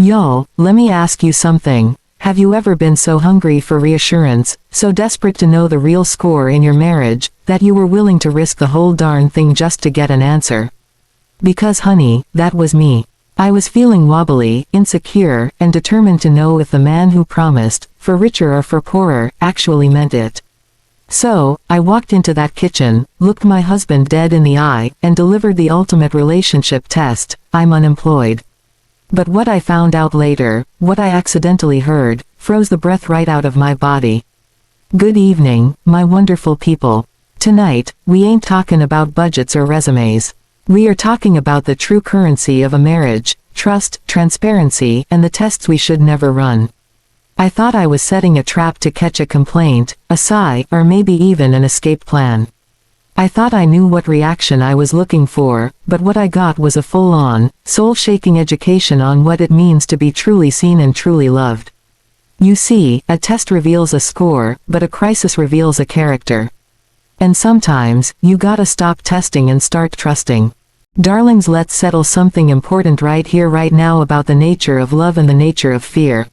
Y'all, let me ask you something. Have you ever been so hungry for reassurance, so desperate to know the real score in your marriage, that you were willing to risk the whole darn thing just to get an answer? Because honey, that was me. I was feeling wobbly, insecure, and determined to know if the man who promised, for richer or for poorer, actually meant it. So, I walked into that kitchen, looked my husband dead in the eye, and delivered the ultimate relationship test: I'm unemployed. But what I found out later, what I accidentally heard, froze the breath right out of my body. Good evening, my wonderful people. Tonight, we ain't talking about budgets or resumes. We are talking about the true currency of a marriage: trust, transparency, and the tests we should never run. I thought I was setting a trap to catch a complaint, a sigh, or maybe even an escape plan. I thought I knew what reaction I was looking for, but what I got was a full-on, soul-shaking education on what it means to be truly seen and truly loved. You see, a test reveals a score, but a crisis reveals a character. And sometimes, you gotta stop testing and start trusting. Darlings, let's settle something important right here right now about the nature of love and the nature of fear.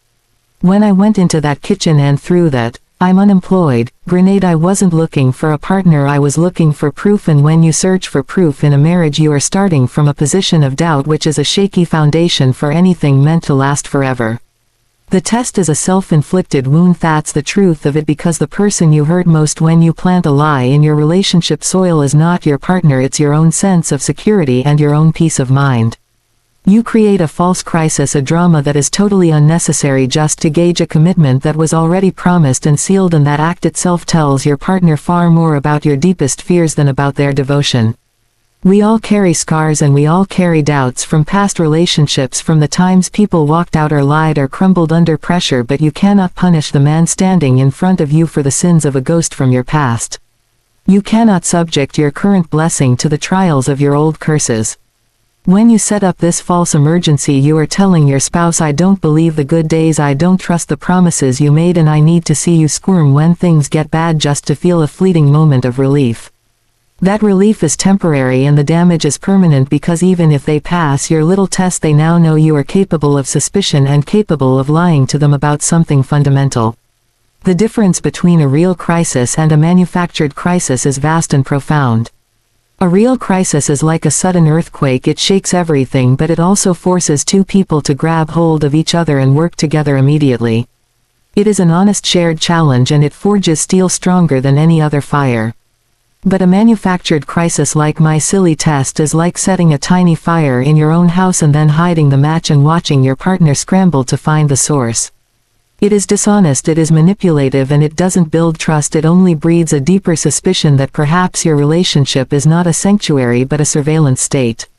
When I went into that kitchen and threw that "I'm unemployed" grenade, I wasn't looking for a partner, I was looking for proof. And when you search for proof in a marriage, you are starting from a position of doubt, which is a shaky foundation for anything meant to last forever. The test is a self-inflicted wound, that's the truth of it, because the person you hurt most when you plant a lie in your relationship soil is not your partner, it's your own sense of security and your own peace of mind. You create a false crisis, a drama that is totally unnecessary just to gauge a commitment that was already promised and sealed, and that act itself tells your partner far more about your deepest fears than about their devotion. We all carry scars and we all carry doubts from past relationships, from the times people walked out or lied or crumbled under pressure, but you cannot punish the man standing in front of you for the sins of a ghost from your past. You cannot subject your current blessing to the trials of your old curses. When you set up this false emergency, you are telling your spouse, I don't believe the good days, I don't trust the promises you made, and I need to see you squirm when things get bad just to feel a fleeting moment of relief. That relief is temporary and the damage is permanent, because even if they pass your little test, they now know you are capable of suspicion and capable of lying to them about something fundamental. The difference between a real crisis and a manufactured crisis is vast and profound. A real crisis is like a sudden earthquake, it shakes everything, but it also forces two people to grab hold of each other and work together immediately. It is an honest shared challenge, and it forges steel stronger than any other fire. But a manufactured crisis like my silly test is like setting a tiny fire in your own house and then hiding the match and watching your partner scramble to find the source. It is dishonest, it is manipulative, and it doesn't build trust. It only breeds a deeper suspicion that perhaps your relationship is not a sanctuary but a surveillance state.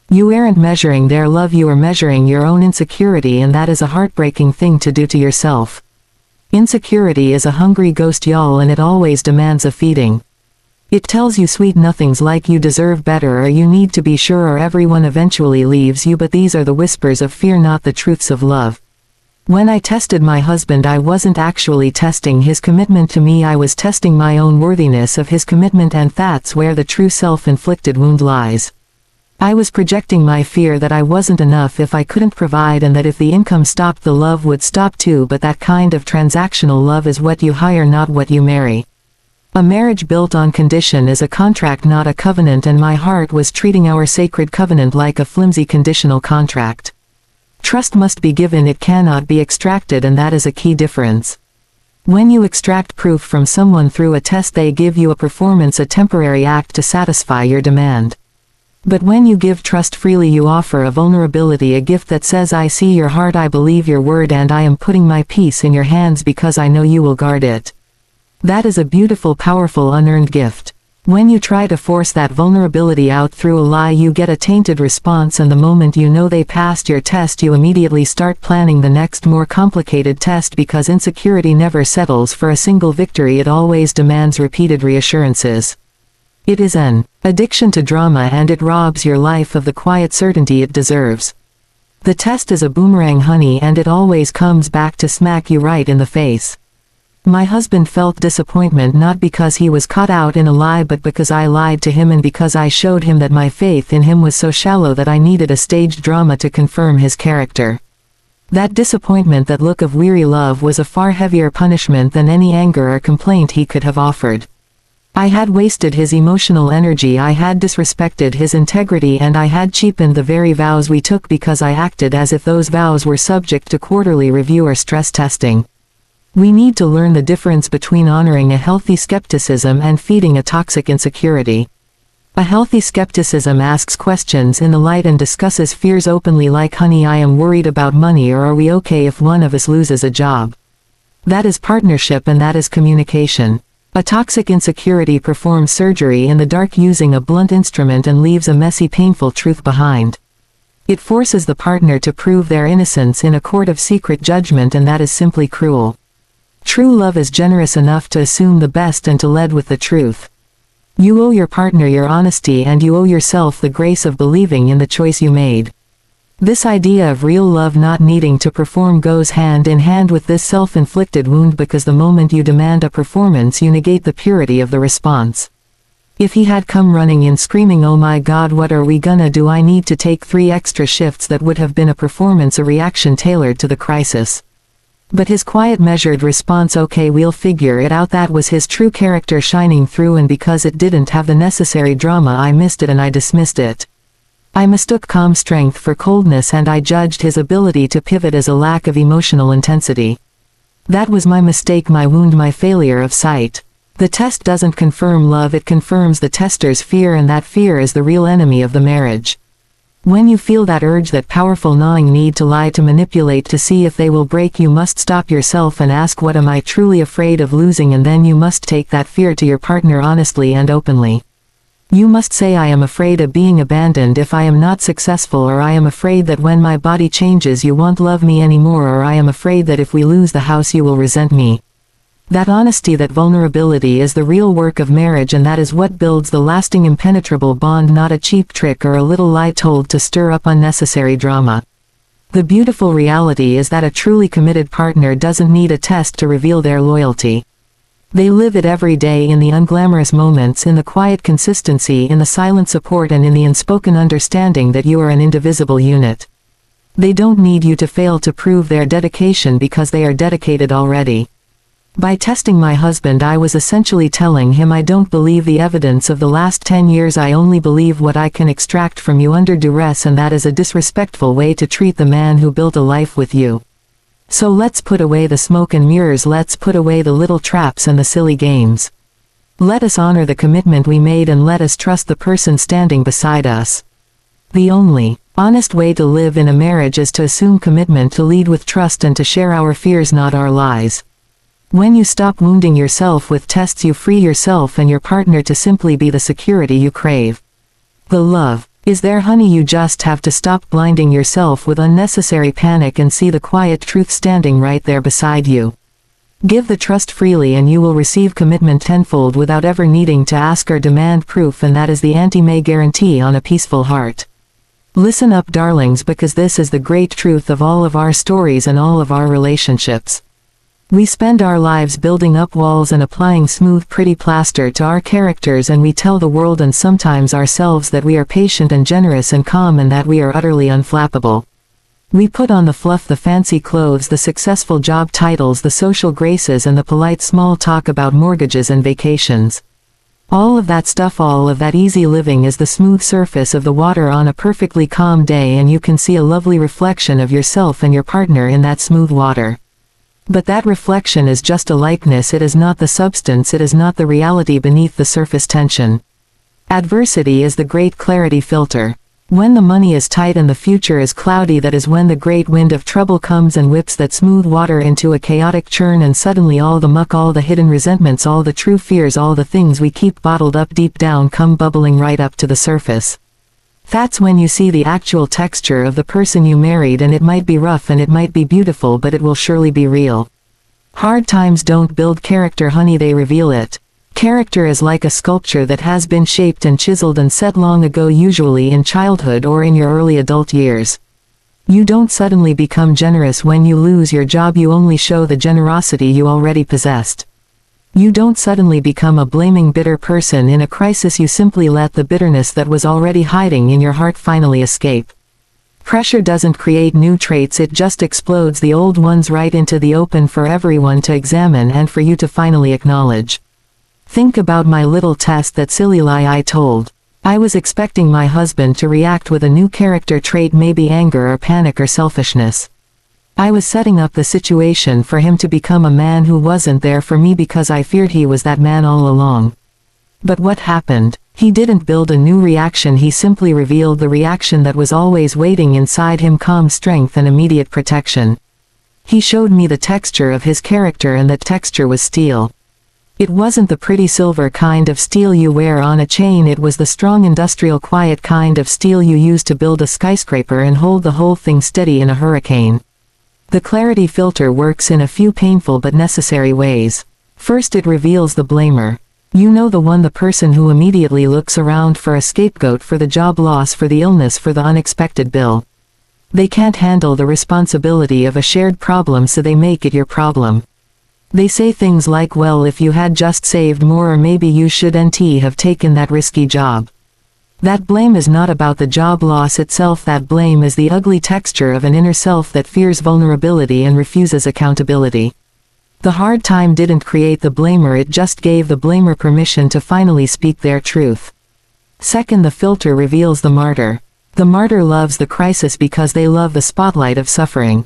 You aren't measuring their love, you are measuring your own insecurity, and that is a heartbreaking thing to do to yourself. Insecurity is a hungry ghost, y'all, and it always demands a feeding. It tells you sweet nothings like you deserve better or you need to be sure or everyone eventually leaves you, but these are the whispers of fear, not the truths of love. When I tested my husband, I wasn't actually testing his commitment to me, I was testing my own worthiness of his commitment, and that's where the true self-inflicted wound lies. I was projecting my fear that I wasn't enough if I couldn't provide, and that if the income stopped, the love would stop too, but that kind of transactional love is what you hire, not what you marry. A marriage built on condition is a contract, not a covenant, and my heart was treating our sacred covenant like a flimsy conditional contract. Trust must be given, it cannot be extracted, and that is a key difference. When you extract proof from someone through a test, they give you a performance, a temporary act to satisfy your demand. But when you give trust freely, you offer a vulnerability, a gift that says, I see your heart, I believe your word, and I am putting my peace in your hands because I know you will guard it. That is a beautiful, powerful, unearned gift. When you try to force that vulnerability out through a lie, you get a tainted response, and the moment you know they passed your test, you immediately start planning the next more complicated test, because insecurity never settles for a single victory, it always demands repeated reassurances. It is an addiction to drama, and it robs your life of the quiet certainty it deserves. The test is a boomerang, honey, and it always comes back to smack you right in the face. My husband felt disappointment not because he was caught out in a lie, but because I lied to him, and because I showed him that my faith in him was so shallow that I needed a staged drama to confirm his character. That disappointment, that look of weary love, was a far heavier punishment than any anger or complaint he could have offered. I had wasted his emotional energy, I had disrespected his integrity, and I had cheapened the very vows we took because I acted as if those vows were subject to quarterly review or stress testing. We need to learn the difference between honoring a healthy skepticism and feeding a toxic insecurity. A healthy skepticism asks questions in the light and discusses fears openly, like, honey, I am worried about money, or are we okay if one of us loses a job? That is partnership, and that is communication. A toxic insecurity performs surgery in the dark using a blunt instrument and leaves a messy, painful truth behind. It forces the partner to prove their innocence in a court of secret judgment, and that is simply cruel. True love is generous enough to assume the best and to lead with the truth. You owe your partner your honesty, and you owe yourself the grace of believing in the choice you made. This idea of real love not needing to perform goes hand in hand with this self-inflicted wound, because the moment you demand a performance, you negate the purity of the response. If he had come running in screaming, oh my God, what are we gonna do? I need to take 3 extra shifts, that would have been a performance, a reaction tailored to the crisis. But his quiet, measured response, okay, we'll figure it out, that was his true character shining through, and because it didn't have the necessary drama, I missed it and I dismissed it. I mistook calm strength for coldness, and I judged his ability to pivot as a lack of emotional intensity. That was my mistake, my wound, my failure of sight. The test doesn't confirm love, it confirms the tester's fear, and that fear is the real enemy of the marriage. When you feel that urge, that powerful gnawing need to lie, to manipulate, to see if they will break, you must stop yourself and ask, what am I truly afraid of losing? And then you must take that fear to your partner honestly and openly. You must say, I am afraid of being abandoned if I am not successful, or I am afraid that when my body changes you won't love me anymore, or I am afraid that if we lose the house you will resent me. That honesty, that vulnerability is the real work of marriage, and that is what builds the lasting, impenetrable bond, not a cheap trick or a little lie told to stir up unnecessary drama. The beautiful reality is that a truly committed partner doesn't need a test to reveal their loyalty. They live it every day, in the unglamorous moments, in the quiet consistency, in the silent support, and in the unspoken understanding that you are an indivisible unit. They don't need you to fail to prove their dedication, because they are dedicated already. By testing my husband, I was essentially telling him, I don't believe the evidence of the last 10 years, I only believe what I can extract from you under duress, and that is a disrespectful way to treat the man who built a life with you. So let's put away the smoke and mirrors, let's put away the little traps and the silly games. Let us honor the commitment we made, and let us trust the person standing beside us. The only honest way to live in a marriage is to assume commitment, to lead with trust, and to share our fears, not our lies. When you stop wounding yourself with tests, you free yourself and your partner to simply be the security you crave. The love is there, honey, you just have to stop blinding yourself with unnecessary panic and see the quiet truth standing right there beside you. Give the trust freely and you will receive commitment tenfold without ever needing to ask or demand proof, and that is the Auntie Mae guarantee on a peaceful heart. Listen up, darlings, because this is the great truth of all of our stories and all of our relationships. We spend our lives building up walls and applying smooth, pretty plaster to our characters, and we tell the world and sometimes ourselves that we are patient and generous and calm, and that we are utterly unflappable. We put on the fluff, the fancy clothes, the successful job titles, the social graces, and the polite small talk about mortgages and vacations. All of that stuff, all of that easy living is the smooth surface of the water on a perfectly calm day, and you can see a lovely reflection of yourself and your partner in that smooth water. But that reflection is just a likeness, it is not the substance, it is not the reality beneath the surface tension. Adversity is the great clarity filter. When the money is tight and the future is cloudy, that is when the great wind of trouble comes and whips that smooth water into a chaotic churn, and suddenly all the muck, all the hidden resentments, all the true fears, all the things we keep bottled up deep down come bubbling right up to the surface. That's when you see the actual texture of the person you married, and it might be rough and it might be beautiful, but it will surely be real. Hard times don't build character, honey, they reveal it. Character is like a sculpture that has been shaped and chiseled and set long ago, usually in childhood or in your early adult years. You don't suddenly become generous when you lose your job, you only show the generosity you already possessed. You don't suddenly become a blaming, bitter person in a crisis, you simply let the bitterness that was already hiding in your heart finally escape. Pressure doesn't create new traits, it just explodes the old ones right into the open for everyone to examine and for you to finally acknowledge. Think about my little test, that silly lie I told. I was expecting my husband to react with a new character trait, maybe anger or panic or selfishness. I was setting up the situation for him to become a man who wasn't there for me because I feared he was that man all along. But what happened? He didn't build a new reaction, he simply revealed the reaction that was always waiting inside him: calm strength and immediate protection. He showed me the texture of his character, and that texture was steel. It wasn't the pretty silver kind of steel you wear on a chain, it was the strong industrial quiet kind of steel you use to build a skyscraper and hold the whole thing steady in a hurricane. The clarity filter works in a few painful but necessary ways. First, it reveals the blamer. You know, the person who immediately looks around for a scapegoat, for the job loss, for the illness, for the unexpected bill. They can't handle the responsibility of a shared problem, so they make it your problem. They say things like, well, if you had just saved more, or maybe you shouldn't have taken that risky job. That blame is not about the job loss itself, that blame is the ugly texture of an inner self that fears vulnerability and refuses accountability. The hard time didn't create the blamer, it just gave the blamer permission to finally speak their truth. Second, the filter reveals the martyr. The martyr loves the crisis because they love the spotlight of suffering.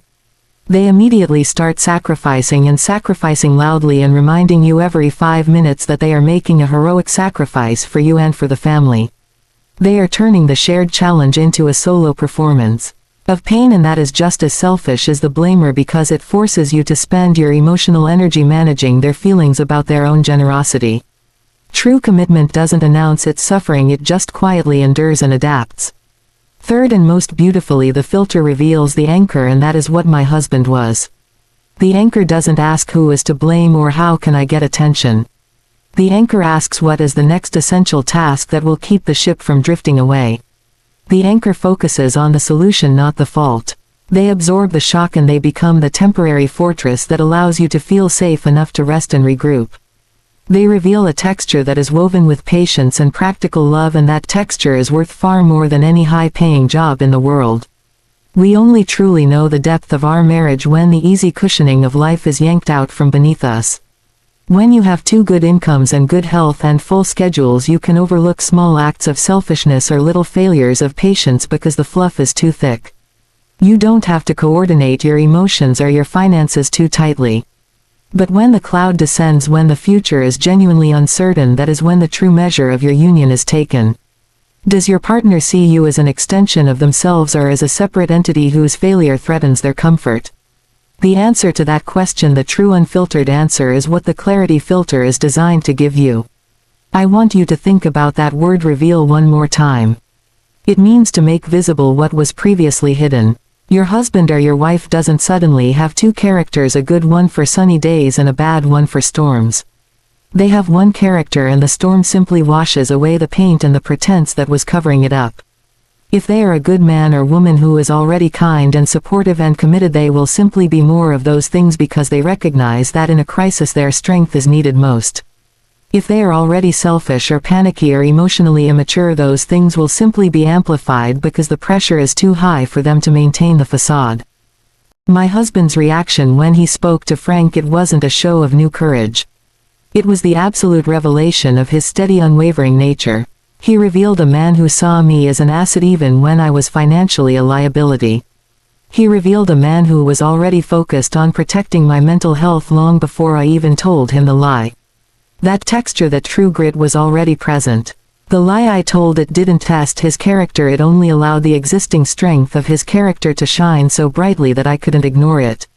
They immediately start sacrificing, and sacrificing loudly, and reminding you every 5 minutes that they are making a heroic sacrifice for you and for the family. They are turning the shared challenge into a solo performance of pain, and that is just as selfish as the blamer because it forces you to spend your emotional energy managing their feelings about their own generosity. True commitment doesn't announce its suffering, it just quietly endures and adapts. Third, and most beautifully, the filter reveals the anchor, and that is what my husband was. The anchor doesn't ask who is to blame or how can I get attention. The anchor asks what is the next essential task that will keep the ship from drifting away. The anchor focuses on the solution, not the fault. They absorb the shock, and they become the temporary fortress that allows you to feel safe enough to rest and regroup. They reveal a texture that is woven with patience and practical love, and that texture is worth far more than any high-paying job in the world. We only truly know the depth of our marriage when the easy cushioning of life is yanked out from beneath us. When you have 2 good incomes and good health and full schedules, you can overlook small acts of selfishness or little failures of patience because the fluff is too thick. You don't have to coordinate your emotions or your finances too tightly. But when the cloud descends, when the future is genuinely uncertain, that is when the true measure of your union is taken. Does your partner see you as an extension of themselves, or as a separate entity whose failure threatens their comfort? The answer to that question, the true unfiltered answer, is what the clarity filter is designed to give you. I want you to think about that word reveal one more time. It means to make visible what was previously hidden. Your husband or your wife doesn't suddenly have 2 characters, a good one for sunny days and a bad one for storms. They have one character, and the storm simply washes away the paint and the pretense that was covering it up. If they are a good man or woman who is already kind and supportive and committed, they will simply be more of those things because they recognize that in a crisis their strength is needed most. If they are already selfish or panicky or emotionally immature, those things will simply be amplified because the pressure is too high for them to maintain the facade. My husband's reaction when he spoke to Frank, it wasn't a show of new courage. It was the absolute revelation of his steady, unwavering nature. He revealed a man who saw me as an asset even when I was financially a liability. He revealed a man who was already focused on protecting my mental health long before I even told him the lie. That texture, that true grit, was already present. The lie I told, it didn't test his character, it only allowed the existing strength of his character to shine so brightly that I couldn't ignore it.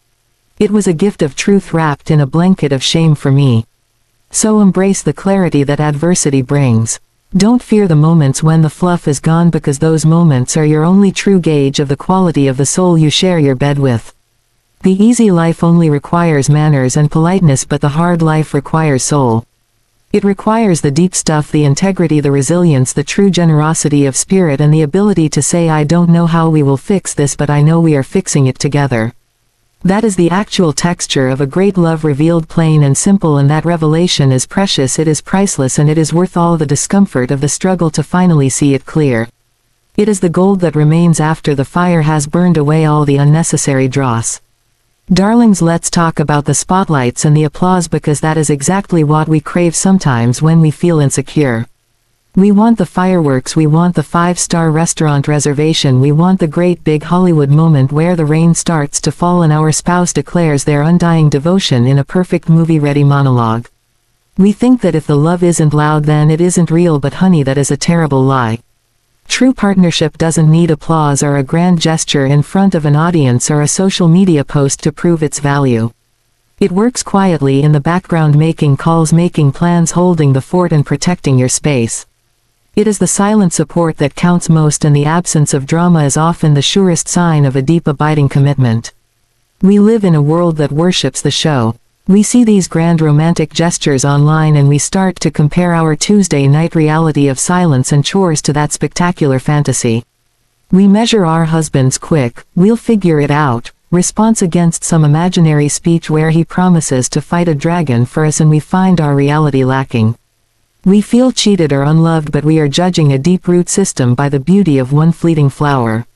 It was a gift of truth wrapped in a blanket of shame for me. So embrace the clarity that adversity brings. Don't fear the moments when the fluff is gone, because those moments are your only true gauge of the quality of the soul you share your bed with. The easy life only requires manners and politeness, but the hard life requires soul. It requires the deep stuff, the integrity, the resilience, the true generosity of spirit, and the ability to say, I don't know how we will fix this, but I know we are fixing it together. That is the actual texture of a great love, revealed plain and simple, and that revelation is precious, it is priceless, and it is worth all the discomfort of the struggle to finally see it clear. It is the gold that remains after the fire has burned away all the unnecessary dross. Darlings, let's talk about the spotlights and the applause, because that is exactly what we crave sometimes when we feel insecure. We want the fireworks, we want the 5-star restaurant reservation, we want the great big Hollywood moment where the rain starts to fall and our spouse declares their undying devotion in a perfect movie-ready monologue. We think that if the love isn't loud then it isn't real, but honey, that is a terrible lie. True partnership doesn't need applause or a grand gesture in front of an audience or a social media post to prove its value. It works quietly in the background, making calls, making plans, holding the fort and protecting your space. It is the silent support that counts most, and the absence of drama is often the surest sign of a deep, abiding commitment. We live in a world that worships the show. We see these grand romantic gestures online and we start to compare our Tuesday night reality of silence and chores to that spectacular fantasy. We measure our husband's quick, "we'll figure it out" response against some imaginary speech where he promises to fight a dragon for us, and we find our reality lacking. We feel cheated or unloved, but we are judging a deep-root system by the beauty of one fleeting flower.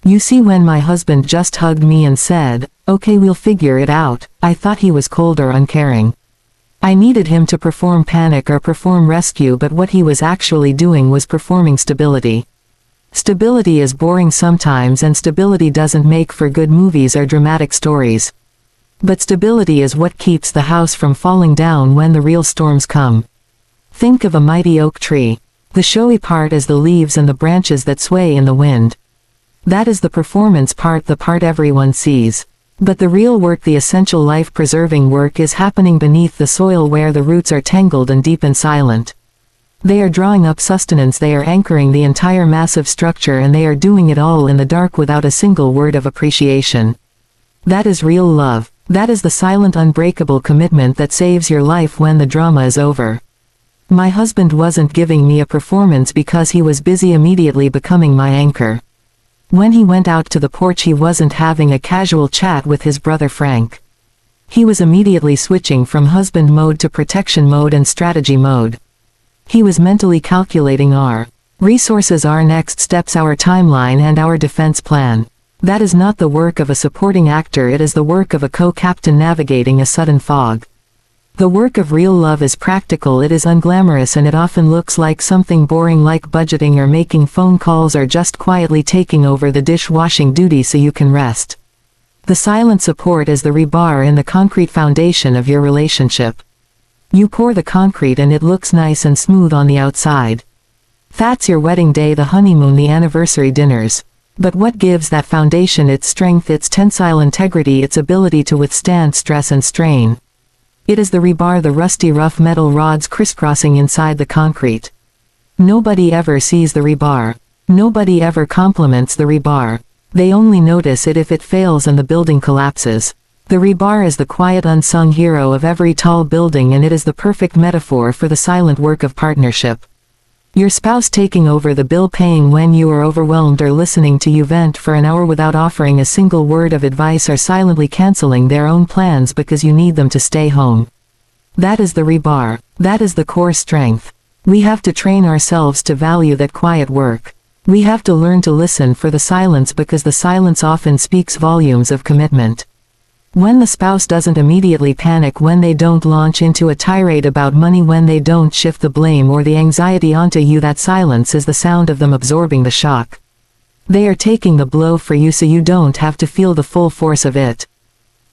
You see, when my husband just hugged me and said, "Okay, we'll figure it out," I thought he was cold or uncaring. I needed him to perform panic or perform rescue, but what he was actually doing was performing stability. Stability is boring sometimes, and stability doesn't make for good movies or dramatic stories. But stability is what keeps the house from falling down when the real storms come. Think of a mighty oak tree. The showy part is the leaves and the branches that sway in the wind. That is the performance part, the part everyone sees. But the real work, the essential life-preserving work, is happening beneath the soil where the roots are tangled and deep and silent. They are drawing up sustenance, they are anchoring the entire massive structure, and they are doing it all in the dark without a single word of appreciation. That is real love. That is the silent, unbreakable commitment that saves your life when the drama is over. My husband wasn't giving me a performance because he was busy immediately becoming my anchor. When he went out to the porch, he wasn't having a casual chat with his brother Frank. He was immediately switching from husband mode to protection mode and strategy mode. He was mentally calculating our resources, our next steps, our timeline, and our defense plan. That is not the work of a supporting actor, it is the work of a co-captain navigating a sudden fog. The work of real love is practical, it is unglamorous, and it often looks like something boring like budgeting or making phone calls or just quietly taking over the dishwashing duty so you can rest. The silent support is the rebar in the concrete foundation of your relationship. You pour the concrete and it looks nice and smooth on the outside. That's your wedding day, the honeymoon, the anniversary dinners. But what gives that foundation its strength, its tensile integrity, its ability to withstand stress and strain? It is the rebar, the rusty rough metal rods crisscrossing inside the concrete. Nobody ever sees the rebar. Nobody ever compliments the rebar. They only notice it if it fails and the building collapses. The rebar is the quiet, unsung hero of every tall building, and it is the perfect metaphor for the silent work of partnership. Your spouse taking over the bill, paying when you are overwhelmed, or listening to you vent for an hour without offering a single word of advice, or silently canceling their own plans because you need them to stay home. That is the rebar. That is the core strength. We have to train ourselves to value that quiet work. We have to learn to listen for the silence, because the silence often speaks volumes of commitment. When the spouse doesn't immediately panic, when they don't launch into a tirade about money, when they don't shift the blame or the anxiety onto you, that silence is the sound of them absorbing the shock. They are taking the blow for you so you don't have to feel the full force of it.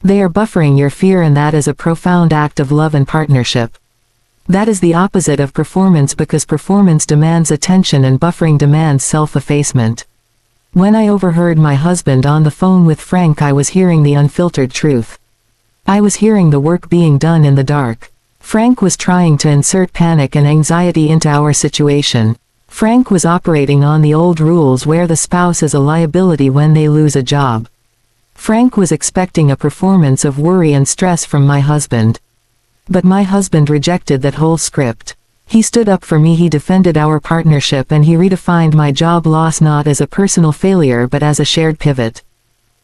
They are buffering your fear, and that is a profound act of love and partnership. That is the opposite of performance, because performance demands attention and buffering demands self-effacement. When I overheard my husband on the phone with Frank, I was hearing the unfiltered truth. I was hearing the work being done in the dark. Frank was trying to insert panic and anxiety into our situation. Frank was operating on the old rules where the spouse is a liability when they lose a job. Frank was expecting a performance of worry and stress from my husband. But my husband rejected that whole script. He stood up for me, he defended our partnership, and he redefined my job loss not as a personal failure but as a shared pivot.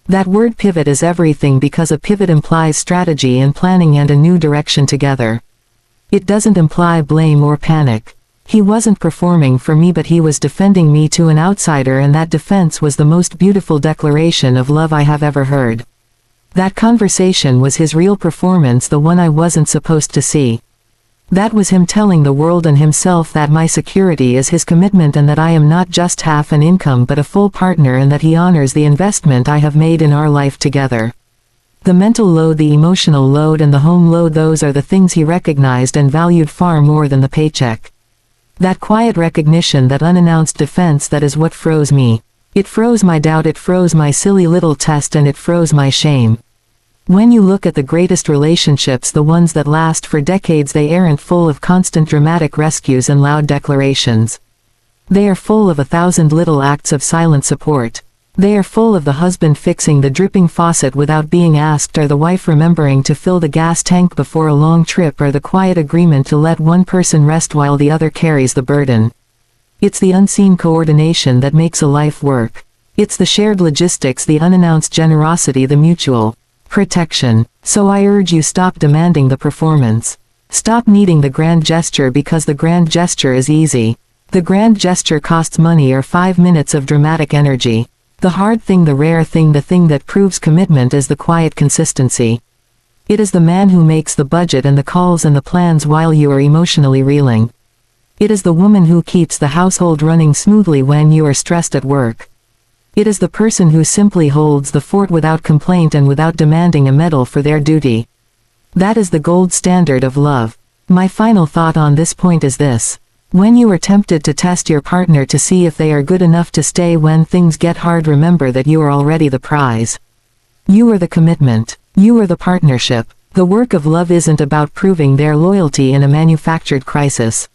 That word pivot is everything, because a pivot implies strategy and planning and a new direction together. It doesn't imply blame or panic. He wasn't performing for me, but he was defending me to an outsider, and that defense was the most beautiful declaration of love I have ever heard. That conversation was his real performance, the one I wasn't supposed to see. That was him telling the world and himself that my security is his commitment, and that I am not just half an income but a full partner, and that he honors the investment I have made in our life together. The mental load, the emotional load, and the home load, those are the things he recognized and valued far more than the paycheck. That quiet recognition, that unannounced defense, that is what froze me. It froze my doubt, it froze my silly little test, and it froze my shame. When you look at the greatest relationships, the ones that last for decades, they aren't full of constant dramatic rescues and loud declarations. They are full of 1,000 little acts of silent support. They are full of the husband fixing the dripping faucet without being asked, or the wife remembering to fill the gas tank before a long trip, or the quiet agreement to let one person rest while the other carries the burden. It's the unseen coordination that makes a life work. It's the shared logistics, the unannounced generosity, the mutual protection. So I urge you, stop demanding the performance. Stop needing the grand gesture, because the grand gesture is easy. The grand gesture costs money or 5 minutes of dramatic energy. The hard thing, the rare thing, the thing that proves commitment is the quiet consistency. It is the man who makes the budget and the calls and the plans while you are emotionally reeling. It is the woman who keeps the household running smoothly when you are stressed at work. It is the person who simply holds the fort without complaint and without demanding a medal for their duty. That is the gold standard of love. My final thought on this point is this. When you are tempted to test your partner to see if they are good enough to stay when things get hard, remember that you are already the prize. You are the commitment. You are the partnership. The work of love isn't about proving their loyalty in a manufactured crisis.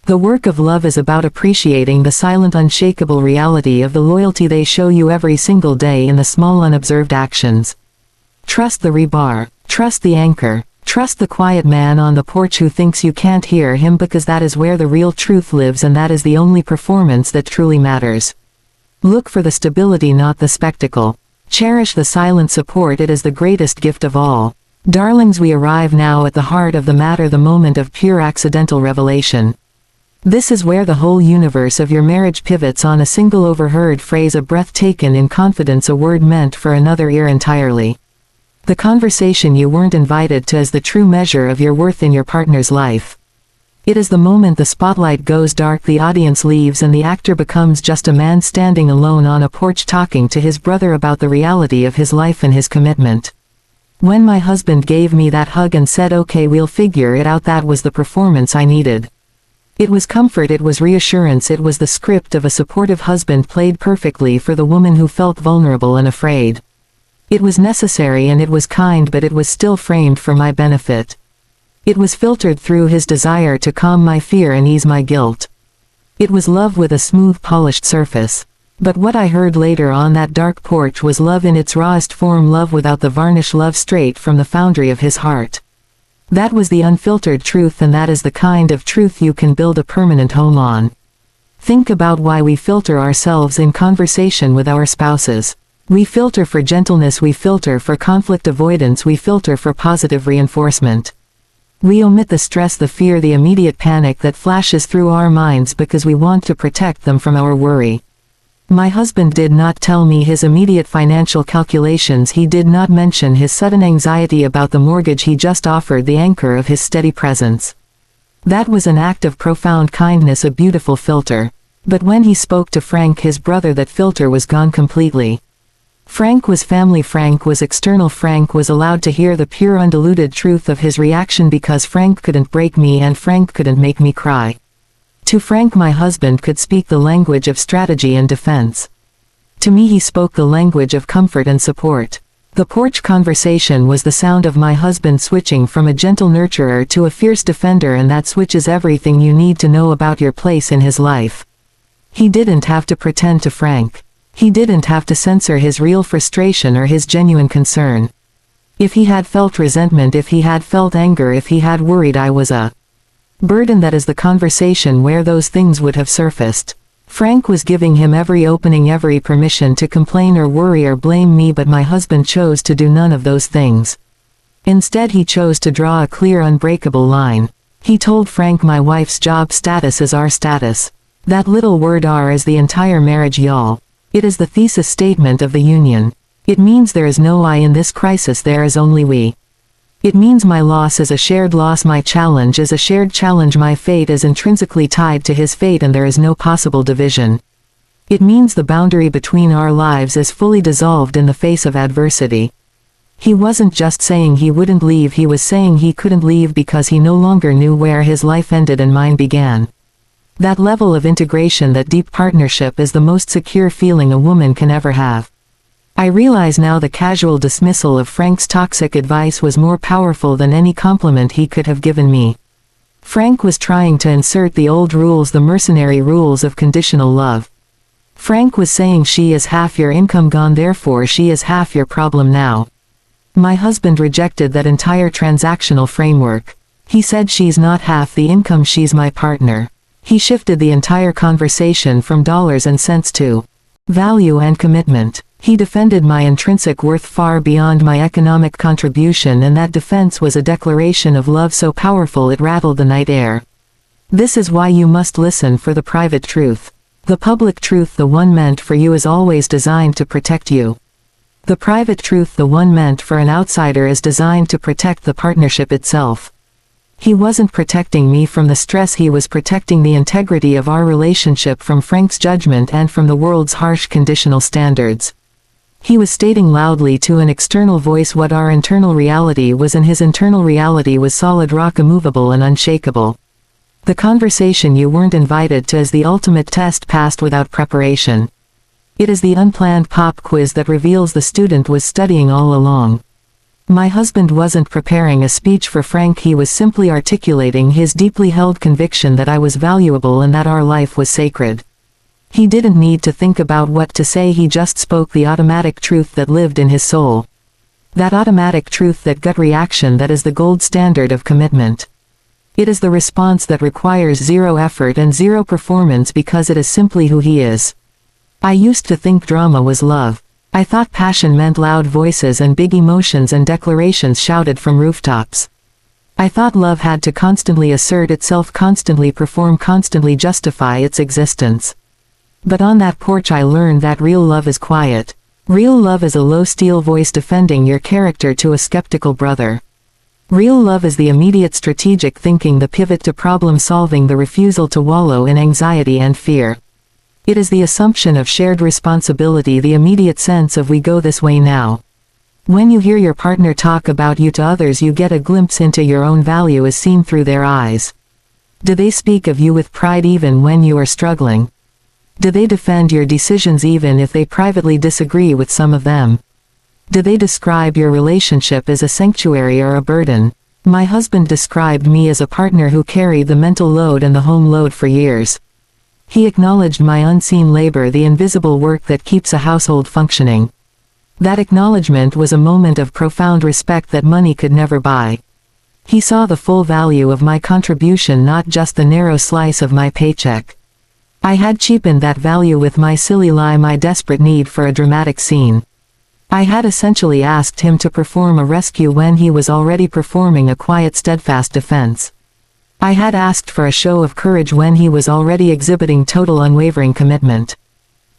The work of love is about appreciating the silent, unshakable reality of the loyalty they show you every single day in the small, unobserved actions. Trust the rebar. Trust the anchor. Trust the quiet man on the porch who thinks you can't hear him, because that is where the real truth lives, and that is the only performance that truly matters. Look for the stability, not the spectacle. Cherish the silent support, it is the greatest gift of all. Darlings, we arrive now at the heart of the matter, the moment of pure accidental revelation. This is where the whole universe of your marriage pivots on a single overheard phrase, a breath taken in confidence, a word meant for another ear entirely. The conversation you weren't invited to is the true measure of your worth in your partner's life. It is the moment the spotlight goes dark, the audience leaves, and the actor becomes just a man standing alone on a porch talking to his brother about the reality of his life and his commitment. When my husband gave me that hug and said, "Okay, we'll figure it out," that was the performance I needed. It was comfort, it was reassurance, it was the script of a supportive husband played perfectly for the woman who felt vulnerable and afraid. It was necessary and it was kind, but it was still framed for my benefit. It was filtered through his desire to calm my fear and ease my guilt. It was love with a smooth, polished surface. But what I heard later on that dark porch was love in its rawest form, love without the varnish, love straight from the foundry of his heart. That was the unfiltered truth, and that is the kind of truth you can build a permanent home on. Think about why we filter ourselves in conversation with our spouses. We filter for gentleness, we filter for conflict avoidance, we filter for positive reinforcement. We omit the stress, the fear, the immediate panic that flashes through our minds because we want to protect them from our worry. My husband did not tell me his immediate financial calculations. He did not mention his sudden anxiety about the mortgage. He just offered the anchor of his steady presence. That was an act of profound kindness, a beautiful filter. But when he spoke to Frank, his brother, that filter was gone completely. Frank was family, Frank was external, Frank was allowed to hear the pure, undiluted truth of his reaction because Frank couldn't break me and Frank couldn't make me cry. To Frank, my husband could speak the language of strategy and defense. To me, he spoke the language of comfort and support. The porch conversation was the sound of my husband switching from a gentle nurturer to a fierce defender, and that switch is everything you need to know about your place in his life. He didn't have to pretend to Frank. He didn't have to censor his real frustration or his genuine concern. If he had felt resentment, if he had felt anger, if he had worried I was a burden, that is the conversation where those things would have surfaced. Frank was giving him every opening, every permission to complain or worry or blame me, but my husband chose to do none of those things. Instead, he chose to draw a clear, unbreakable line. He told Frank my wife's job status is our status. That little word "our" is the entire marriage, y'all. It is the thesis statement of the union. It means there is no I in this crisis, there is only we. It means my loss is a shared loss, my challenge is a shared challenge, my fate is intrinsically tied to his fate, and there is no possible division. It means the boundary between our lives is fully dissolved in the face of adversity. He wasn't just saying he wouldn't leave, he was saying he couldn't leave because he no longer knew where his life ended and mine began. That level of integration, that deep partnership, is the most secure feeling a woman can ever have. I realize now the casual dismissal of Frank's toxic advice was more powerful than any compliment he could have given me. Frank was trying to insert the old rules, the mercenary rules of conditional love. Frank was saying she is half your income gone, therefore she is half your problem now. My husband rejected that entire transactional framework. He said she's not half the income, she's my partner. He shifted the entire conversation from dollars and cents to value and commitment. He defended my intrinsic worth far beyond my economic contribution, and that defense was a declaration of love so powerful it rattled the night air. This is why you must listen for the private truth. The public truth, the one meant for you, is always designed to protect you. The private truth, the one meant for an outsider, is designed to protect the partnership itself. He wasn't protecting me from the stress, he was protecting the integrity of our relationship from Frank's judgment and from the world's harsh conditional standards. He was stating loudly to an external voice what our internal reality was, and his internal reality was solid rock, immovable and unshakable. The conversation you weren't invited to is the ultimate test passed without preparation. It is the unplanned pop quiz that reveals the student was studying all along. My husband wasn't preparing a speech for Frank, he was simply articulating his deeply held conviction that I was valuable and that our life was sacred. He didn't need to think about what to say, he just spoke the automatic truth that lived in his soul. That automatic truth, that gut reaction, that is the gold standard of commitment. It is the response that requires zero effort and zero performance because it is simply who he is. I used to think drama was love. I thought passion meant loud voices and big emotions and declarations shouted from rooftops. I thought love had to constantly assert itself, constantly perform, constantly justify its existence. But on that porch I learned that real love is quiet. Real love is a low steel voice defending your character to a skeptical brother. Real love is the immediate strategic thinking, the pivot to problem solving, the refusal to wallow in anxiety and fear. It is the assumption of shared responsibility, the immediate sense of we go this way now. When you hear your partner talk about you to others, you get a glimpse into your own value as seen through their eyes. Do they speak of you with pride even when you are struggling? Do they defend your decisions even if they privately disagree with some of them? Do they describe your relationship as a sanctuary or a burden? My husband described me as a partner who carried the mental load and the home load for years. He acknowledged my unseen labor, the invisible work that keeps a household functioning. That acknowledgement was a moment of profound respect that money could never buy. He saw the full value of my contribution, not just the narrow slice of my paycheck. I had cheapened that value with my silly lie, my desperate need for a dramatic scene. I had essentially asked him to perform a rescue when he was already performing a quiet, steadfast defense. I had asked for a show of courage when he was already exhibiting total unwavering commitment.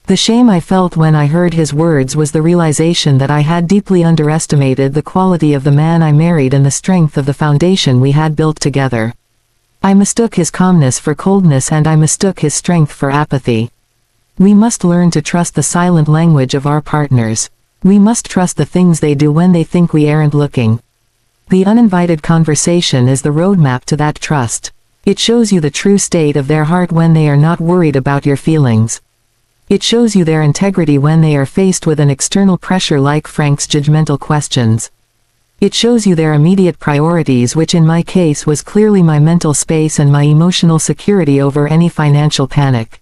The shame I felt when I heard his words was the realization that I had deeply underestimated the quality of the man I married and the strength of the foundation we had built together. I mistook his calmness for coldness, and I mistook his strength for apathy. We must learn to trust the silent language of our partners. We must trust the things they do when they think we aren't looking. The uninvited conversation is the roadmap to that trust. It shows you the true state of their heart when they are not worried about your feelings. It shows you their integrity when they are faced with an external pressure like Frank's judgmental questions. It shows you their immediate priorities, which in my case was clearly my mental space and my emotional security over any financial panic.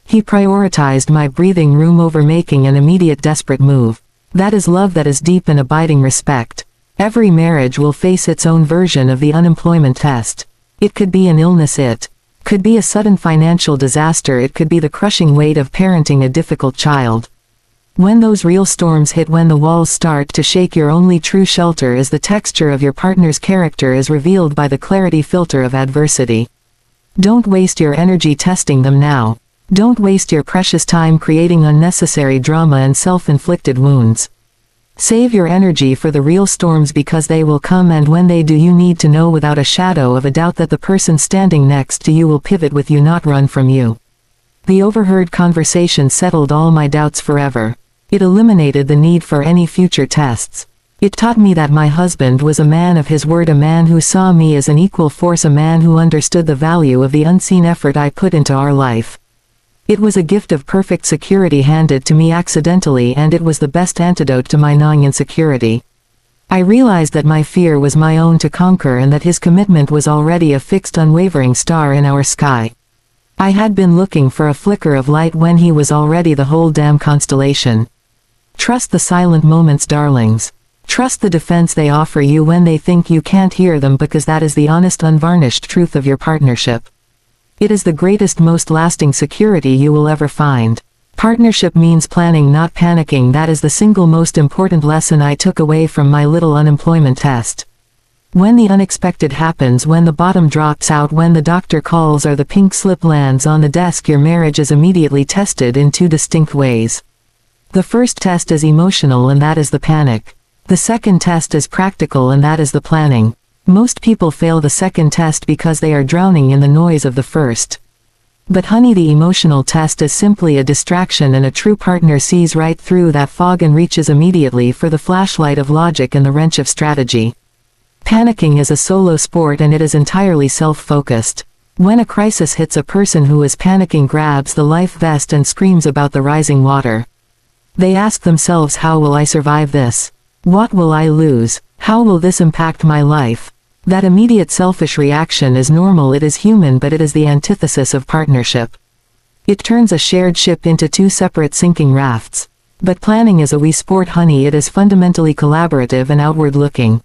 He prioritized my breathing room over making an immediate desperate move. That is love, that is deep and abiding respect. Every marriage will face its own version of the unemployment test. It could be an illness, it could be a sudden financial disaster, it could be the crushing weight of parenting a difficult child. When those real storms hit, when the walls start to shake, your only true shelter is the texture of your partner's character is revealed by the clarity filter of adversity. Don't waste your energy testing them now. Don't waste your precious time creating unnecessary drama and self-inflicted wounds. Save your energy for the real storms, because they will come, and when they do, you need to know without a shadow of a doubt that the person standing next to you will pivot with you, not run from you. The overheard conversation settled all my doubts forever. It eliminated the need for any future tests. It taught me that my husband was a man of his word, a man who saw me as an equal force, a man who understood the value of the unseen effort I put into our life. It was a gift of perfect security handed to me accidentally, and it was the best antidote to my gnawing insecurity. I realized that my fear was my own to conquer, and that his commitment was already a fixed, unwavering star in our sky. I had been looking for a flicker of light when he was already the whole damn constellation. Trust the silent moments, darlings. Trust the defense they offer you when they think you can't hear them, because that is the honest, unvarnished truth of your partnership. It is the greatest, most lasting security you will ever find. Partnership means planning, not panicking. That is the single most important lesson I took away from my little unemployment test. When the unexpected happens, when the bottom drops out, when the doctor calls or the pink slip lands on the desk, your marriage is immediately tested in two distinct ways. The first test is emotional, and that is the panic. The second test is practical, and that is the planning. Most people fail the second test because they are drowning in the noise of the first. But honey, the emotional test is simply a distraction, and a true partner sees right through that fog and reaches immediately for the flashlight of logic and the wrench of strategy. Panicking is a solo sport, and it is entirely self-focused. When a crisis hits, a person who is panicking grabs the life vest and screams about the rising water. They ask themselves, how will I survive this? What will I lose? How will this impact my life? That immediate selfish reaction is normal, it is human, but it is the antithesis of partnership. It turns a shared ship into two separate sinking rafts. But planning is a we sport, honey. It is fundamentally collaborative and outward-looking.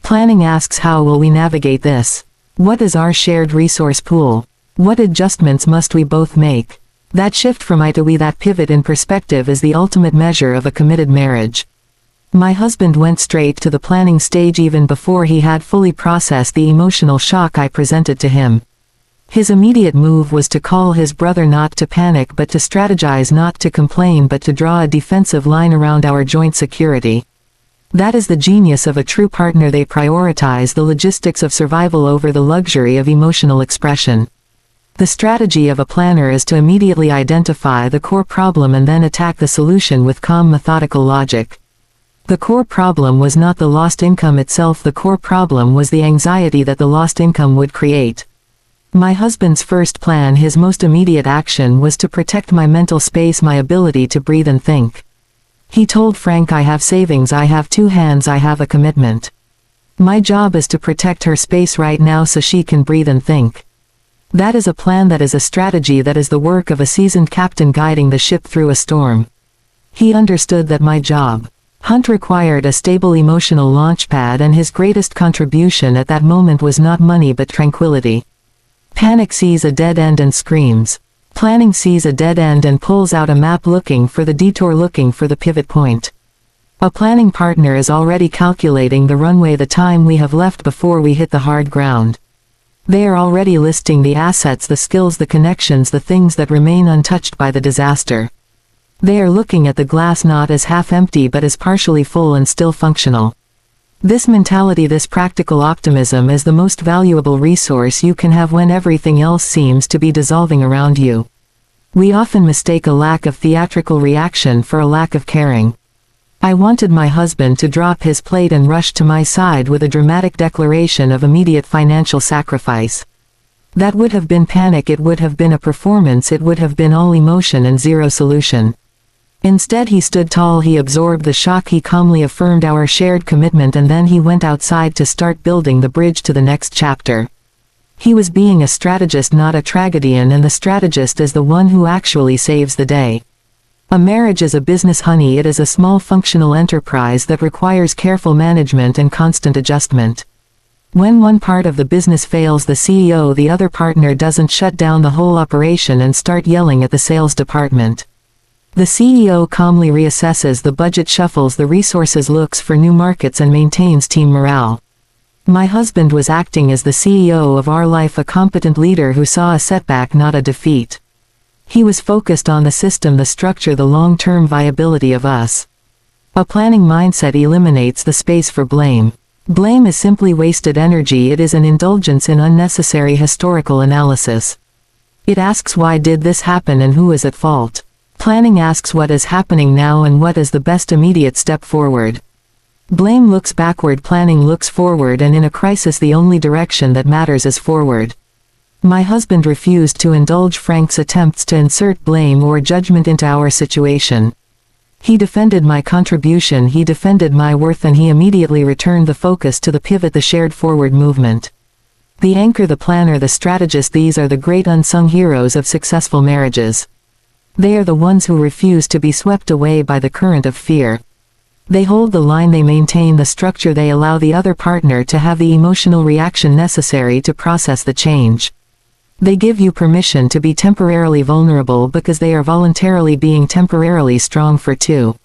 Planning asks, how will we navigate this? What is our shared resource pool? What adjustments must we both make? That shift from I to we, that pivot in perspective, is the ultimate measure of a committed marriage. My husband went straight to the planning stage even before he had fully processed the emotional shock I presented to him. His immediate move was to call his brother, not to panic but to strategize, not to complain but to draw a defensive line around our joint security. That is the genius of a true partner. They prioritize the logistics of survival over the luxury of emotional expression. The strategy of a planner is to immediately identify the core problem and then attack the solution with calm, methodical logic. The core problem was not the lost income itself, the core problem was the anxiety that the lost income would create. My husband's first plan, his most immediate action, was to protect my mental space, my ability to breathe and think. He told Frank, I have savings, I have two hands, I have a commitment. My job is to protect her space right now so she can breathe and think. That is a plan, that is a strategy, that is the work of a seasoned captain guiding the ship through a storm. He understood that my job hunt required a stable emotional launchpad, and his greatest contribution at that moment was not money but tranquility. Panic sees a dead end and screams. Planning sees a dead end and pulls out a map looking for the detour, looking for the pivot point. A planning partner is already calculating the runway, the time we have left before we hit the hard ground. They are already listing the assets, the skills, the connections, the things that remain untouched by the disaster. They are looking at the glass not as half empty but as partially full and still functional. This mentality, this practical optimism, is the most valuable resource you can have when everything else seems to be dissolving around you. We often mistake a lack of theatrical reaction for a lack of caring. I wanted my husband to drop his plate and rush to my side with a dramatic declaration of immediate financial sacrifice. That would have been panic, it would have been a performance, it would have been all emotion and zero solution. Instead, he stood tall, he absorbed the shock, he calmly affirmed our shared commitment, and then he went outside to start building the bridge to the next chapter. He was being a strategist, not a tragedian, and the strategist is the one who actually saves the day. A marriage is a business, honey. It is a small functional enterprise that requires careful management and constant adjustment. When one part of the business fails, the CEO, the other partner, doesn't shut down the whole operation and start yelling at the sales department. The CEO calmly reassesses the budget, shuffles the resources, looks for new markets, and maintains team morale. My husband was acting as the CEO of our life, a competent leader who saw a setback, not a defeat. He was focused on the system, the structure, the long-term viability of us. A planning mindset eliminates the space for blame. Blame is simply wasted energy. It is an indulgence in unnecessary historical analysis. It asks, why did this happen and who is at fault? Planning asks, what is happening now and what is the best immediate step forward? Blame looks backward, planning looks forward, and in a crisis the only direction that matters is forward. My husband refused to indulge Frank's attempts to insert blame or judgment into our situation. He defended my contribution, he defended my worth, and he immediately returned the focus to the pivot, the shared forward movement. The anchor, the planner, the strategist, these are the great unsung heroes of successful marriages. They are the ones who refuse to be swept away by the current of fear. They hold the line, they maintain the structure, they allow the other partner to have the emotional reaction necessary to process the change. They give you permission to be temporarily vulnerable because they are voluntarily being temporarily strong for two.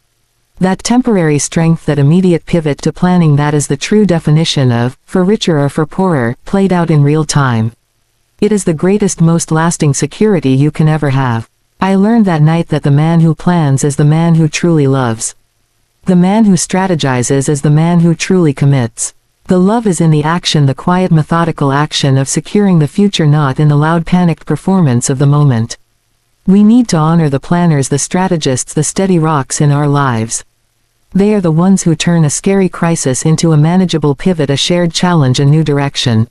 That temporary strength, that immediate pivot to planning, that is the true definition of, for richer or for poorer, played out in real time. It is the greatest, most lasting security you can ever have. I learned that night that the man who plans is the man who truly loves. The man who strategizes is the man who truly commits. The love is in the action, the quiet, methodical action of securing the future, not in the loud, panicked performance of the moment. We need to honor the planners, the strategists, the steady rocks in our lives. They are the ones who turn a scary crisis into a manageable pivot, a shared challenge, a new direction.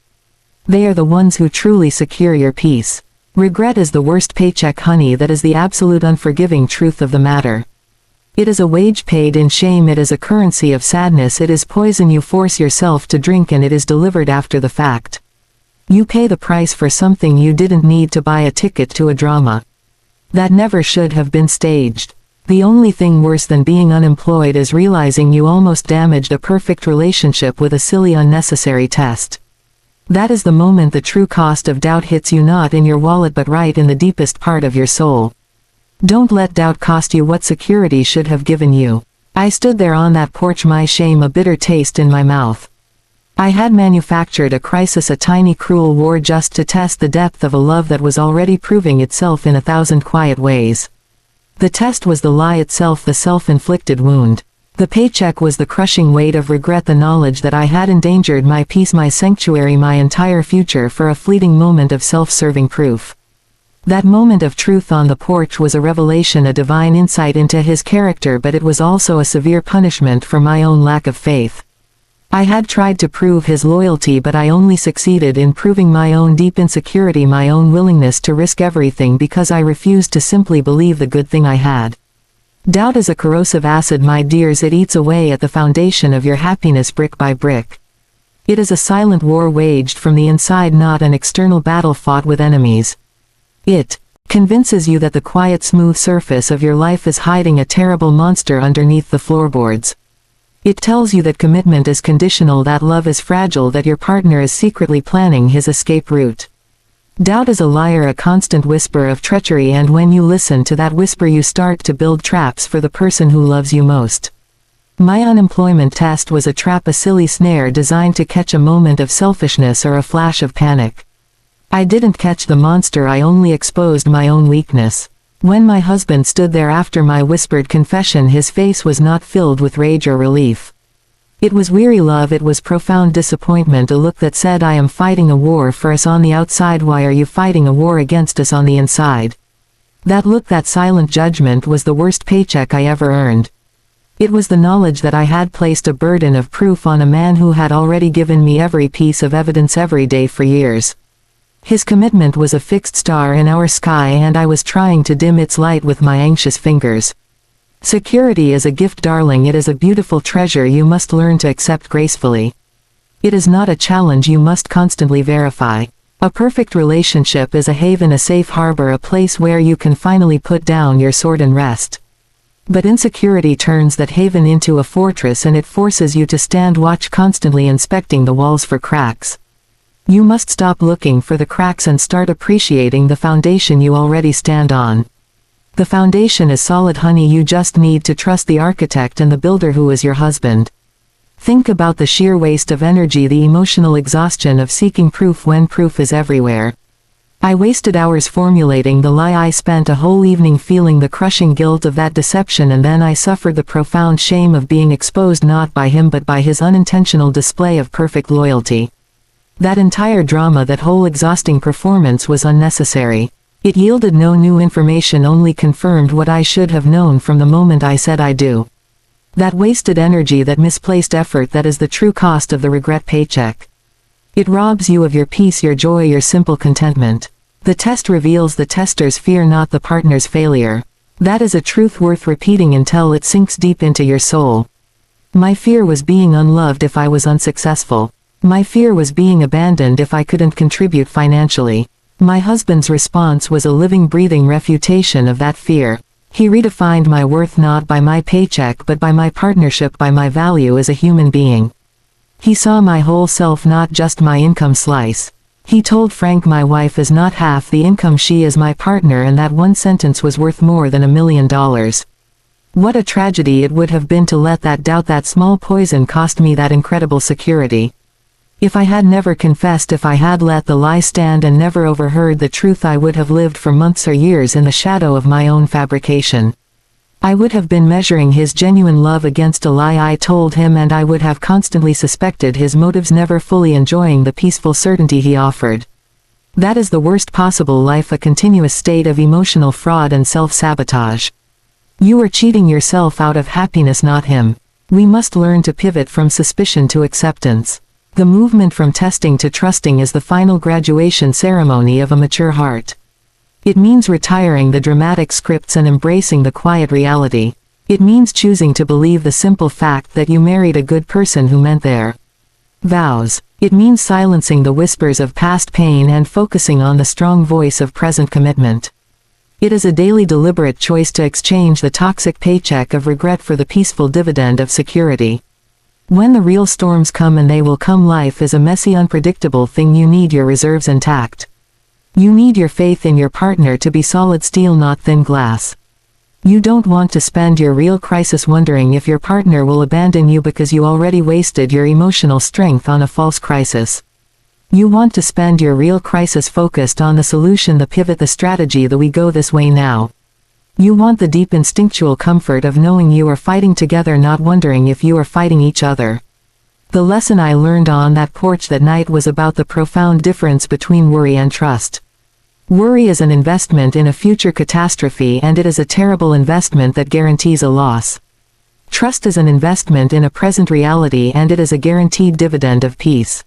They are the ones who truly secure your peace. Regret is the worst paycheck, honey, that is the absolute unforgiving truth of the matter. It is a wage paid in shame, it is a currency of sadness, it is poison you force yourself to drink, and it is delivered after the fact. You pay the price for something you didn't need to buy, a ticket to a drama that never should have been staged. The only thing worse than being unemployed is realizing you almost damaged a perfect relationship with a silly, unnecessary test. That is the moment the true cost of doubt hits you, not in your wallet but right in the deepest part of your soul. Don't let doubt cost you what security should have given you. I stood there on that porch, my shame a bitter taste in my mouth. I had manufactured a crisis, a tiny cruel war, just to test the depth of a love that was already proving itself in 1,000 quiet ways. The test was the lie itself, the self-inflicted wound. The paycheck was the crushing weight of regret, the knowledge that I had endangered my peace, my sanctuary, my entire future for a fleeting moment of self-serving proof. That moment of truth on the porch was a revelation, a divine insight into his character, but it was also a severe punishment for my own lack of faith. I had tried to prove his loyalty, but I only succeeded in proving my own deep insecurity, my own willingness to risk everything because I refused to simply believe the good thing I had. Doubt is a corrosive acid, my dears, it eats away at the foundation of your happiness brick by brick. It is a silent war waged from the inside, not an external battle fought with enemies. It convinces you that the quiet, smooth surface of your life is hiding a terrible monster underneath the floorboards. It tells you that commitment is conditional, that love is fragile, that your partner is secretly planning his escape route. Doubt is a liar, a constant whisper of treachery, and when you listen to that whisper you start to build traps for the person who loves you most. My unemployment test was a trap, a silly snare designed to catch a moment of selfishness or a flash of panic. I didn't catch the monster, I only exposed my own weakness. When my husband stood there after my whispered confession, his face was not filled with rage or relief. It was weary love, it was profound disappointment, a look that said, I am fighting a war for us on the outside, why are you fighting a war against us on the inside? That look, that silent judgment, was the worst paycheck I ever earned. It was the knowledge that I had placed a burden of proof on a man who had already given me every piece of evidence every day for years. His commitment was a fixed star in our sky, and I was trying to dim its light with my anxious fingers. Security is a gift, darling, it is a beautiful treasure you must learn to accept gracefully. It is not a challenge you must constantly verify. A perfect relationship is a haven, a safe harbor, a place where you can finally put down your sword and rest. But insecurity turns that haven into a fortress, and it forces you to stand watch, constantly inspecting the walls for cracks. You must stop looking for the cracks and start appreciating the foundation you already stand on. The foundation is solid, honey. You just need to trust the architect and the builder who is your husband. Think about the sheer waste of energy, the emotional exhaustion of seeking proof when proof is everywhere. I wasted hours formulating the lie. I spent a whole evening feeling the crushing guilt of that deception, and then I suffered the profound shame of being exposed not by him but by his unintentional display of perfect loyalty. That entire drama, that whole exhausting performance was unnecessary. It yielded no new information, only confirmed what I should have known from the moment I said I do. That wasted energy, that misplaced effort, that is the true cost of the regret paycheck. It robs you of your peace, your joy, your simple contentment. The test reveals the tester's fear, not the partner's failure. That is a truth worth repeating until it sinks deep into your soul. My fear was being unloved if I was unsuccessful. My fear was being abandoned if I couldn't contribute financially. My husband's response was a living, breathing refutation of that fear. He redefined my worth not by my paycheck but by my partnership, by my value as a human being. He saw my whole self, not just my income slice. He told Frank my wife is not half the income she is my partner, and that one sentence was worth more than $1 million. What a tragedy it would have been to let that doubt, that small poison, cost me that incredible security. If I had never confessed, if I had let the lie stand and never overheard the truth, I would have lived for months or years in the shadow of my own fabrication. I would have been measuring his genuine love against a lie I told him, and I would have constantly suspected his motives, never fully enjoying the peaceful certainty he offered. That is the worst possible life, a continuous state of emotional fraud and self-sabotage. You are cheating yourself out of happiness, not him. We must learn to pivot from suspicion to acceptance. The movement from testing to trusting is the final graduation ceremony of a mature heart. It means retiring the dramatic scripts and embracing the quiet reality. It means choosing to believe the simple fact that you married a good person who meant their vows. It means silencing the whispers of past pain and focusing on the strong voice of present commitment. It is a daily, deliberate choice to exchange the toxic paycheck of regret for the peaceful dividend of security. When the real storms come, and they will come, life is a messy, unpredictable thing. You need your reserves intact. You need your faith in your partner to be solid steel, not thin glass. You don't want to spend your real crisis wondering if your partner will abandon you because you already wasted your emotional strength on a false crisis. You want to spend your real crisis focused on the solution, the pivot, the strategy, the we go this way now. You want the deep instinctual comfort of knowing you are fighting together, not wondering if you are fighting each other. The lesson I learned on that porch that night was about the profound difference between worry and trust. Worry is an investment in a future catastrophe, and it is a terrible investment that guarantees a loss. Trust is an investment in a present reality, and it is a guaranteed dividend of peace.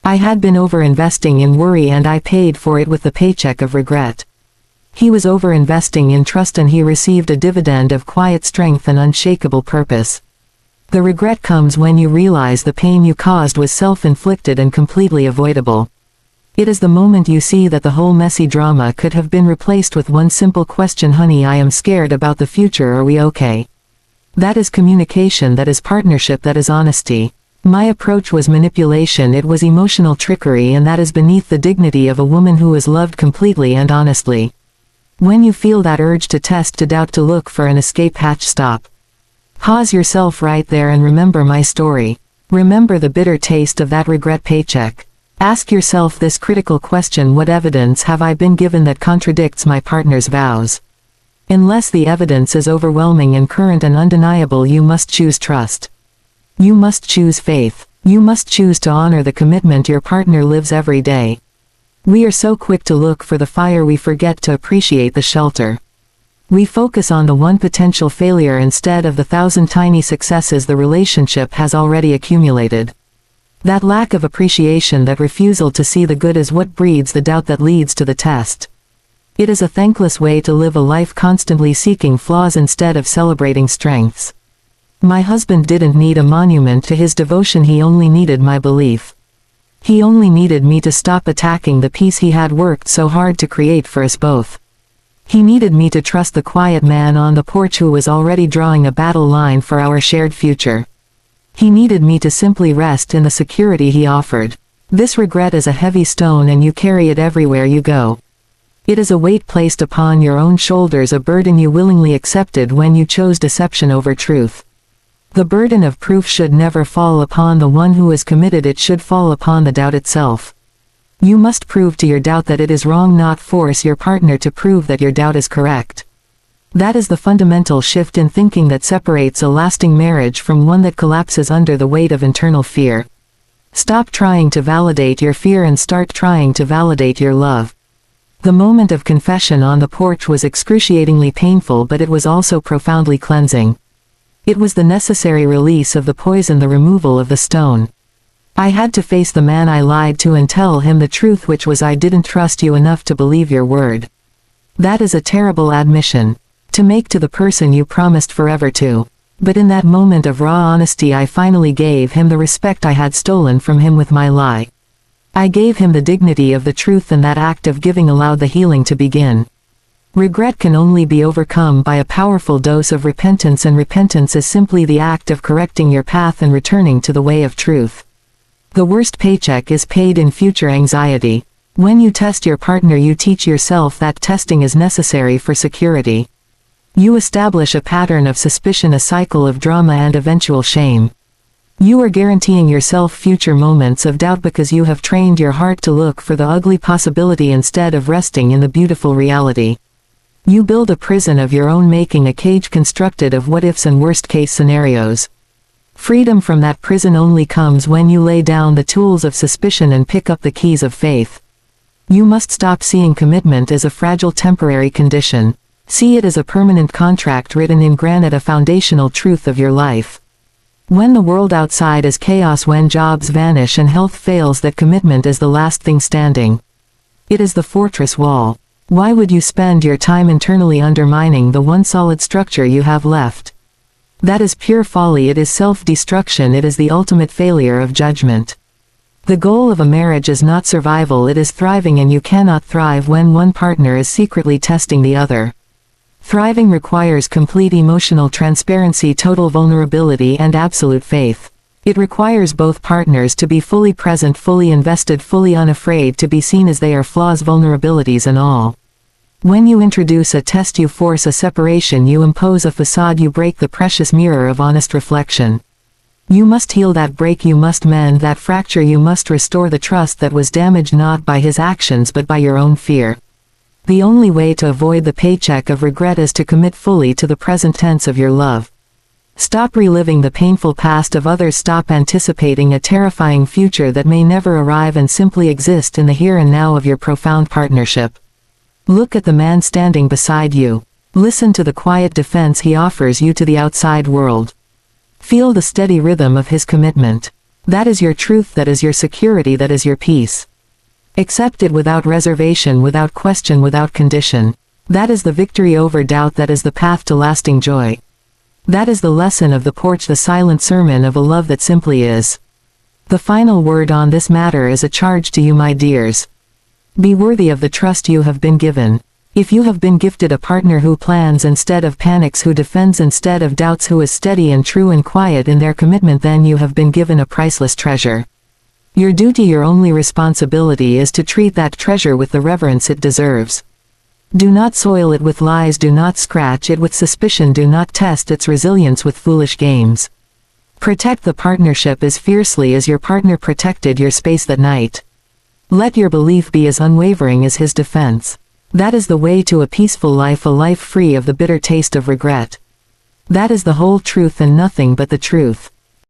I had been over-investing in worry, and I paid for it with the paycheck of regret. He was over-investing in trust, and he received a dividend of quiet strength and unshakable purpose. The regret comes when you realize the pain you caused was self-inflicted and completely avoidable. It is the moment you see that the whole messy drama could have been replaced with one simple question: honey, I am scared about the future, are we okay? That is communication, that is partnership, that is honesty. My approach was manipulation, it was emotional trickery, and that is beneath the dignity of a woman who is loved completely and honestly. When you feel that urge to test, to doubt, to look for an escape hatch, stop. Pause yourself right there and remember my story. Remember the bitter taste of that regret paycheck. Ask yourself this critical question: what evidence have I been given that contradicts my partner's vows? Unless the evidence is overwhelming and current and undeniable, you must choose trust. You must choose faith. You must choose to honor the commitment your partner lives every day. We are so quick to look for the fire, we forget to appreciate the shelter. We focus on the one potential failure instead of the 1,000 tiny successes the relationship has already accumulated. That lack of appreciation, that refusal to see the good, is what breeds the doubt that leads to the test. It is a thankless way to live a life, constantly seeking flaws instead of celebrating strengths. My husband didn't need a monument to his devotion, he only needed my belief. He only needed me to stop attacking the peace he had worked so hard to create for us both. He needed me to trust the quiet man on the porch who was already drawing a battle line for our shared future. He needed me to simply rest in the security he offered. This regret is a heavy stone, and you carry it everywhere you go. It is a weight placed upon your own shoulders, a burden you willingly accepted when you chose deception over truth. The burden of proof should never fall upon the one who is committed, it should fall upon the doubt itself. You must prove to your doubt that it is wrong, not force your partner to prove that your doubt is correct. That is the fundamental shift in thinking that separates a lasting marriage from one that collapses under the weight of internal fear. Stop trying to validate your fear and start trying to validate your love. The moment of confession on the porch was excruciatingly painful, but it was also profoundly cleansing. It was the necessary release of the poison, the removal of the stone. I had to face the man I lied to and tell him the truth, which was I didn't trust you enough to believe your word. That is a terrible admission to make to the person you promised forever to. But in that moment of raw honesty, I finally gave him the respect I had stolen from him with my lie. I gave him the dignity of the truth, and that act of giving allowed the healing to begin. Regret can only be overcome by a powerful dose of repentance, and repentance is simply the act of correcting your path and returning to the way of truth. The worst paycheck is paid in future anxiety. When you test your partner, you teach yourself that testing is necessary for security. You establish a pattern of suspicion, a cycle of drama and eventual shame. You are guaranteeing yourself future moments of doubt because you have trained your heart to look for the ugly possibility instead of resting in the beautiful reality. You build a prison of your own making, a cage constructed of what-ifs and worst-case scenarios. Freedom from that prison only comes when you lay down the tools of suspicion and pick up the keys of faith. You must stop seeing commitment as a fragile temporary condition. See it as a permanent contract written in granite, a foundational truth of your life. When the world outside is chaos, when jobs vanish and health fails, that commitment is the last thing standing. It is the fortress wall. Why would you spend your time internally undermining the one solid structure you have left? That is pure folly, it is self-destruction, it is the ultimate failure of judgment. The goal of a marriage is not survival, it is thriving, and you cannot thrive when one partner is secretly testing the other. Thriving requires complete emotional transparency, total vulnerability, and absolute faith. It requires both partners to be fully present, fully invested, fully unafraid to be seen as they are, flaws, vulnerabilities, and all. When you introduce a test, you force a separation, you impose a facade, you break the precious mirror of honest reflection. You must heal that break, you must mend that fracture, you must restore the trust that was damaged not by his actions but by your own fear. The only way to avoid the paycheck of regret is to commit fully to the present tense of your love. Stop reliving the painful past of others, stop anticipating a terrifying future that may never arrive, and simply exist in the here and now of your profound partnership. Look at the man standing beside you. Listen to the quiet defense he offers you to the outside world. Feel the steady rhythm of his commitment. That is your truth, that is your security, that is your peace. Accept it without reservation, without question, without condition. That is the victory over doubt, that is the path to lasting joy. That is the lesson of the porch, the silent sermon of a love that simply is. The final word on this matter is a charge to you, my dears. Be worthy of the trust you have been given. If you have been gifted a partner who plans instead of panics, who defends instead of doubts, who is steady and true and quiet in their commitment, then you have been given a priceless treasure. Your duty, your only responsibility, is to treat that treasure with the reverence it deserves. Do not soil it with lies, do not scratch it with suspicion, do not test its resilience with foolish games. Protect the partnership as fiercely as your partner protected your space that night. Let your belief be as unwavering as his defense. That is the way to a peaceful life, a life free of the bitter taste of regret. That is the whole truth and nothing but the truth.